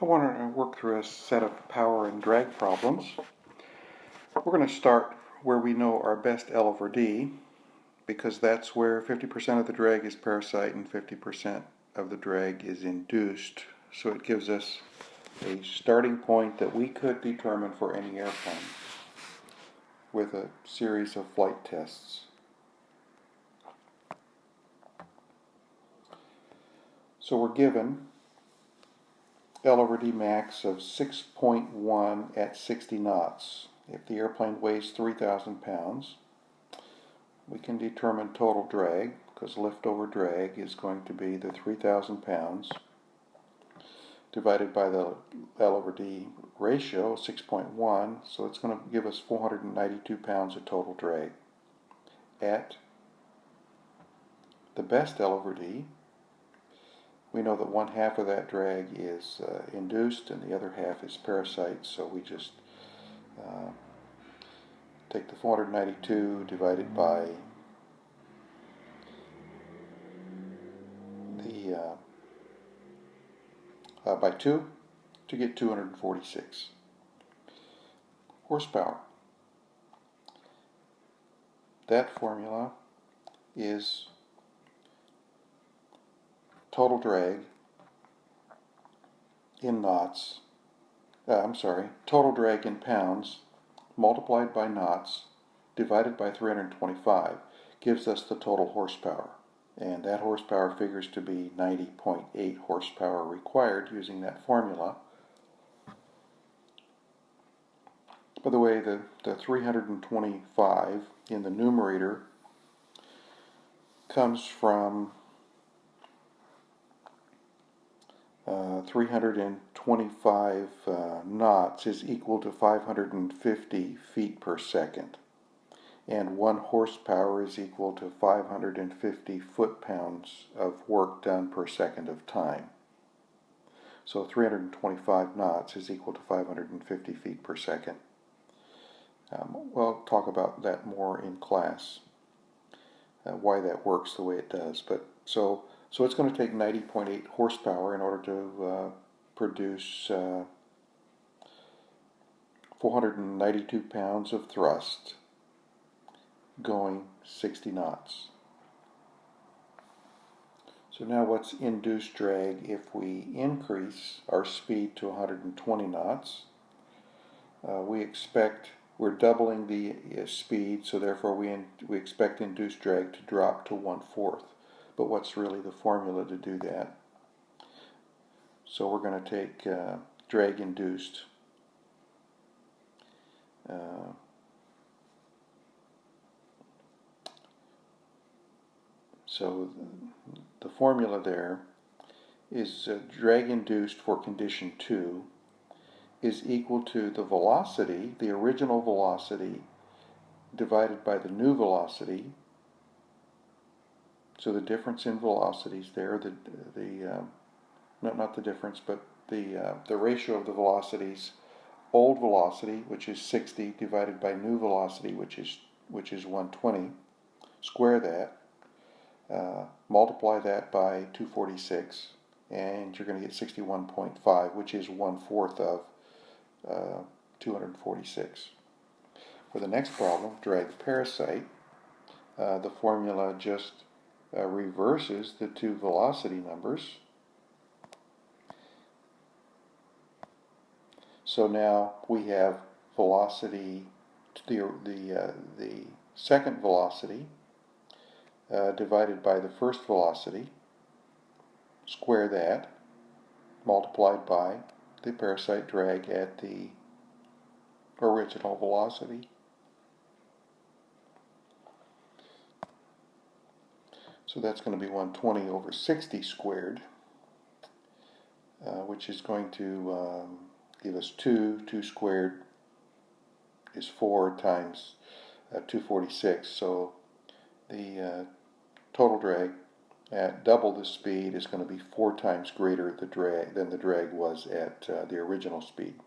I want to work through a set of power and drag problems. We're going to start where we know our best L over D, because that's where 50% of the drag is parasite and 50% of the drag is induced. So it gives us a starting point that we could determine for any airplane with a series of flight tests. So we're given L over D max of 6.1 at 60 knots. If the airplane weighs 3,000 pounds, we can determine total drag, because lift over drag is going to be the 3,000 pounds divided by the L over D ratio, 6.1, so it's going to give us 492 pounds of total drag. At the best L over D, we know that one half of that drag is induced and the other half is parasite, so we just take the 492 divided by by 2 to get 246 horsepower. That formula is total drag in knots, total drag in pounds multiplied by knots divided by 325 gives us the total horsepower. And that horsepower figures to be 90.8 horsepower required using that formula. By the way, the 325 in the numerator comes from 325 knots is equal to 550 feet per second. And 1 horsepower is equal to 550 foot-pounds of work done per second of time. So 325 knots is equal to 550 feet per second. We'll talk about that more in class, why that works the way it does. But so it's going to take 90.8 horsepower in order to produce 492 pounds of thrust going 60 knots. So now what's induced drag if we increase our speed to 120 knots? We're doubling the speed, so therefore we expect induced drag to drop to 1/4. But what's really the formula to do that? So we're going to take drag induced. So the formula there is drag induced for condition 2 is equal to the velocity, the original velocity, divided by the new velocity. So the difference in velocities there, not the difference, but the ratio of the velocities, old velocity, which is 60, divided by new velocity, which is 120. Square that. Multiply that by 246, and you're going to get 61.5, which is 1/4 of 246. For the next problem, drag parasite, the formula just reverses the two velocity numbers. So now we have velocity, the second velocity, divided by the first velocity, square that, multiplied by the parasite drag at the original velocity. So that's going to be 120 over 60 squared, which is going to give us 2. 2 squared is 4 times 246. So the total drag at double the speed is going to be 4 times greater than the drag was at the original speed.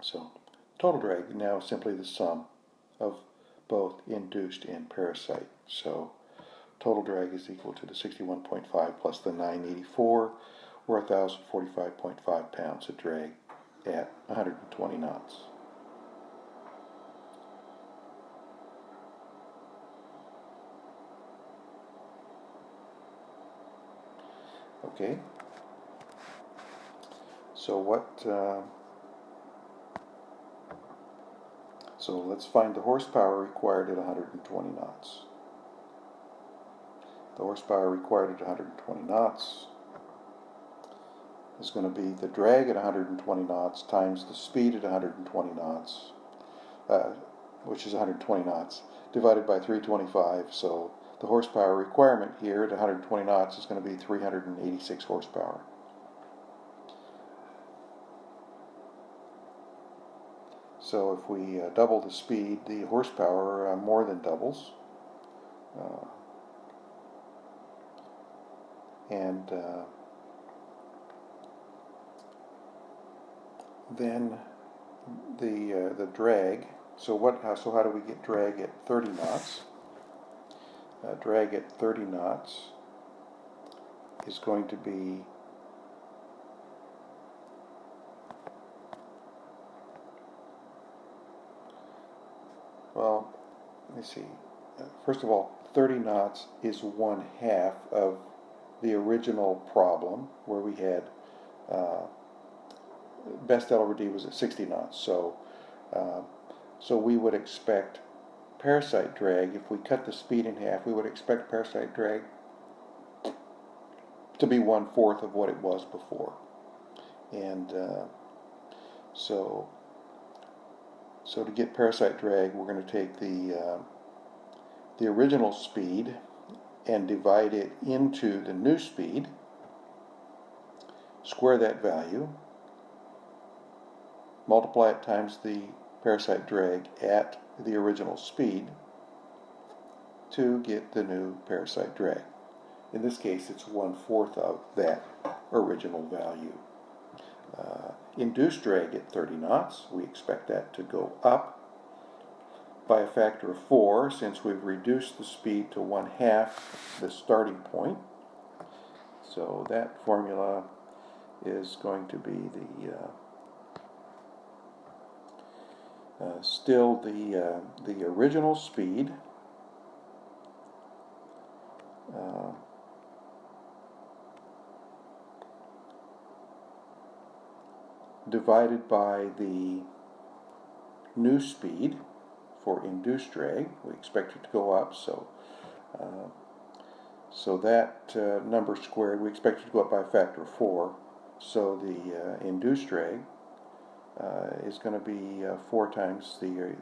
So total drag now is simply the sum of both induced and parasite. So total drag is equal to the 61.5 plus the 984, or 1,045.5 pounds of drag at 120 knots. Okay, so so let's find the horsepower required at 120 knots. The horsepower required at 120 knots is going to be the drag at 120 knots times the speed at 120 knots, which is 120 knots, divided by 325. So the horsepower requirement here at 120 knots is going to be 386 horsepower. So if we double the speed, the horsepower more than doubles. Then the drag. So how do we get drag at 30 knots? Drag at 30 knots is going to be well, let me see. First of all, 30 knots is 1/2 of the original problem where we had best L over D was at 60 knots. So we would expect parasite drag, if we cut the speed in half, we would expect parasite drag to be 1/4 of what it was before. And so to get parasite drag, we're going to take the original speed and divide it into the new speed, square that value, multiply it times the parasite drag at the original speed to get the new parasite drag. In this case, it's 1/4 of that original value. Induced drag at 30 knots, we expect that to go up by a factor of 4 since we've reduced the speed to 1/2 the starting point. So that formula is going to be still the original speed divided by the new speed for induced drag. We expect it to go up, so that number squared, we expect it to go up by a factor of 4. So the induced drag is going to be 4 times the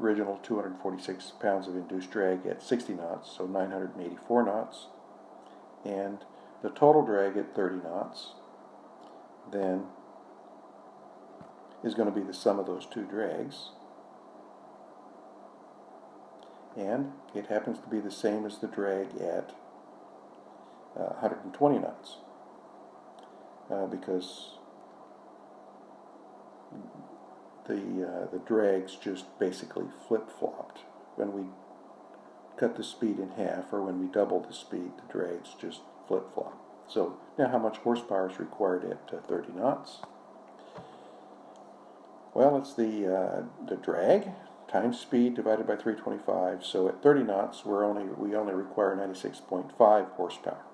original 246 pounds of induced drag at 60 knots, so 984 knots. And the total drag at 30 knots then is going to be the sum of those two drags. And it happens to be the same as the drag at 120 knots because the drags just basically flip-flopped. When we cut the speed in half or when we double the speed, the drags just flip-flop. So now how much horsepower is required at 30 knots? Well, it's the drag times speed divided by 325. So at 30 knots, we only require 96.5 horsepower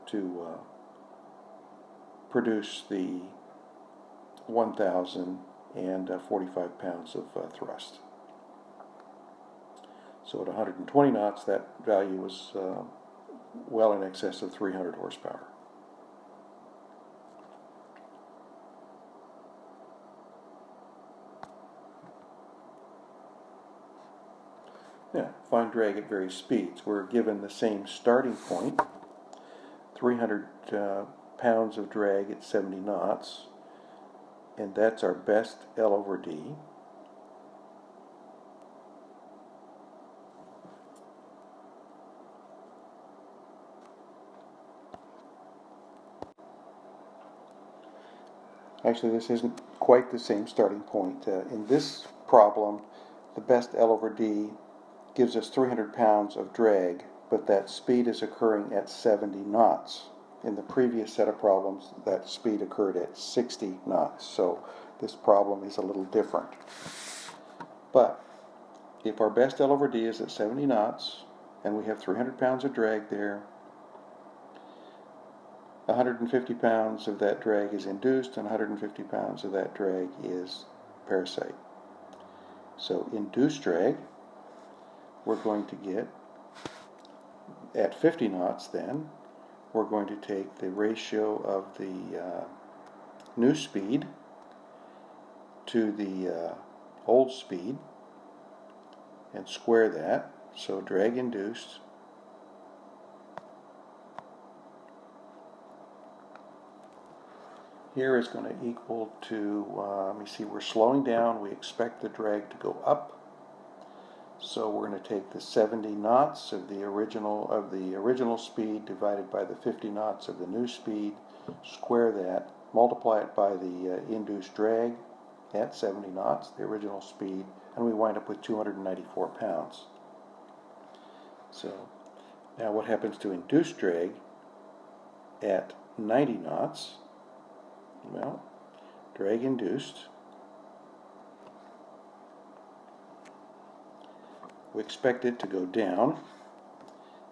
to produce the 1,045 pounds of thrust. So at 120 knots, that value was well in excess of 300 horsepower. Yeah, find drag at various speeds. We're given the same starting point, 300 pounds of drag at 70 knots, and that's our best L over D. Actually, this isn't quite the same starting point. In this problem, the best L over D gives us 300 pounds of drag, but that speed is occurring at 70 knots. in the previous set of problems, that speed occurred at 60 knots. So this problem is a little different. But if our best L over D is at 70 knots, and we have 300 pounds of drag there, 150 pounds of that drag is induced, and 150 pounds of that drag is parasite. So induced drag, we're going to get, at 50 knots then, we're going to take the ratio of the new speed to the old speed and square that. So drag induced here is going to equal to, let me see, we're slowing down. We expect the drag to go up. So we're going to take the 70 knots of the original speed divided by the 50 knots of the new speed, square that, multiply it by the induced drag at 70 knots, the original speed, and we wind up with 294 pounds. So now what happens to induced drag at 90 knots? Well, drag induced, we expect it to go down,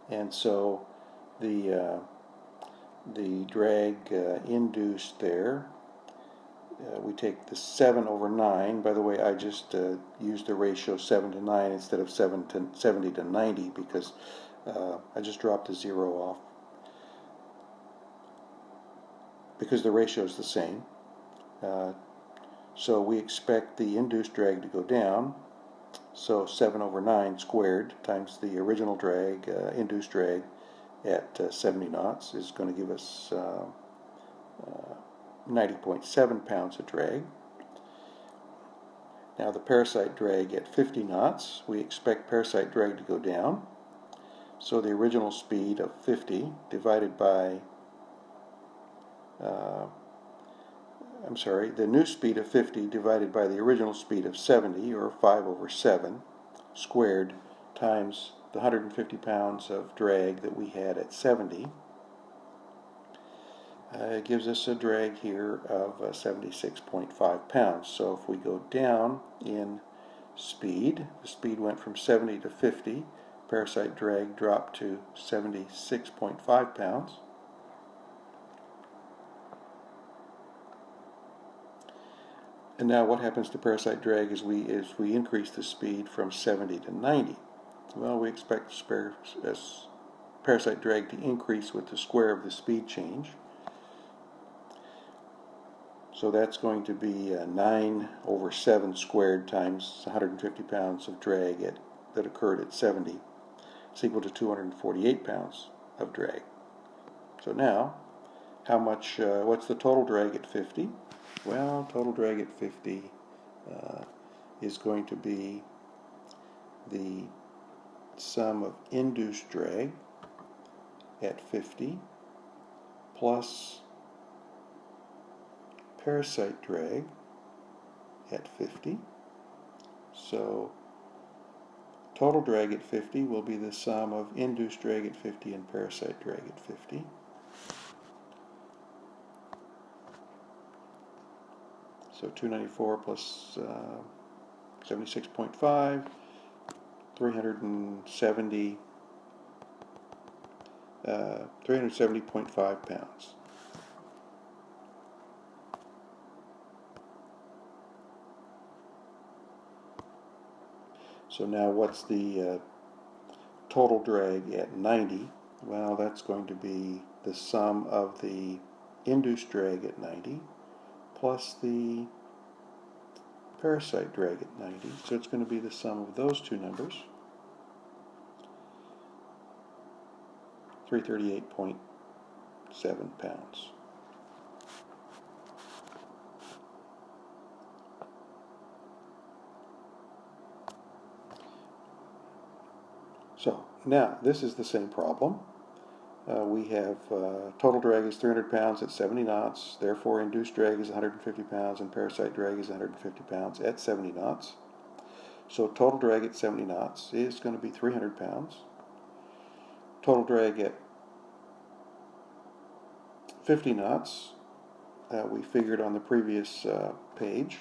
and so the drag induced there, we take the 7 over 9. By the way, I just used the ratio 7 to 9 instead of 70 to 90 because I just dropped a 0 off because the ratio is the same. So we expect the induced drag to go down. So 7 over 9 squared times the original drag, induced drag at 70 knots is going to give us 90.7 pounds of drag. Now the parasite drag at 50 knots, we expect parasite drag to go down. So the original speed of 50 divided by, the new speed of 50 divided by the original speed of 70, or 5 over 7, squared times the 150 pounds of drag that we had at 70. It gives us a drag here of 76.5 pounds. So if we go down in speed, the speed went from 70 to 50, parasite drag dropped to 76.5 pounds. And now what happens to parasite drag as we increase the speed from 70 to 90? Well, we expect parasite drag to increase with the square of the speed change. So that's going to be 9 over 7 squared times 150 pounds of drag that occurred at 70. It's equal to 248 pounds of drag. So now, how much? What's the total drag at 50? Well, total drag at 50 is going to be the sum of induced drag at 50 plus parasite drag at 50. So total drag at 50 will be the sum of induced drag at 50 and parasite drag at 50. So 294 plus 76.5, 370.5 pounds. So now what's the total drag at 90? Well, that's going to be the sum of the induced drag at 90 plus the parasite drag at 90. So it's going to be the sum of those two numbers, 338.7 pounds. So now this is the same problem. We have total drag is 300 pounds at 70 knots, therefore induced drag is 150 pounds and parasite drag is 150 pounds at 70 knots. So total drag at 70 knots is going to be 300 pounds. Total drag at 50 knots we figured on the previous page,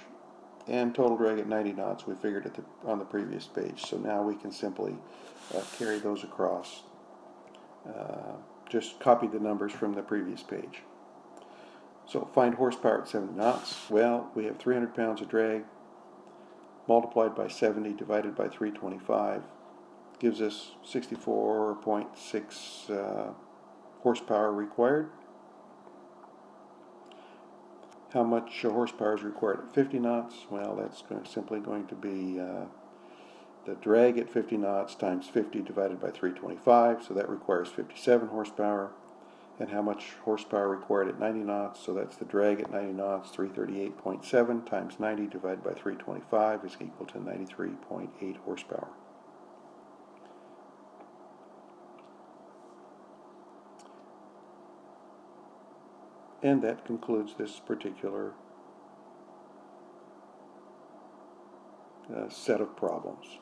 and total drag at 90 knots we figured on the previous page. So now we can simply carry those across. Just copy the numbers from the previous page. So find horsepower at 70 knots. Well, we have 300 pounds of drag multiplied by 70 divided by 325 gives us 64.6 horsepower required. How much horsepower is required at 50 knots? Well, that's simply going to be the drag at 50 knots times 50 divided by 325, so that requires 57 horsepower. And how much horsepower required at 90 knots? So that's the drag at 90 knots, 338.7 times 90 divided by 325 is equal to 93.8 horsepower. And that concludes this particular set of problems.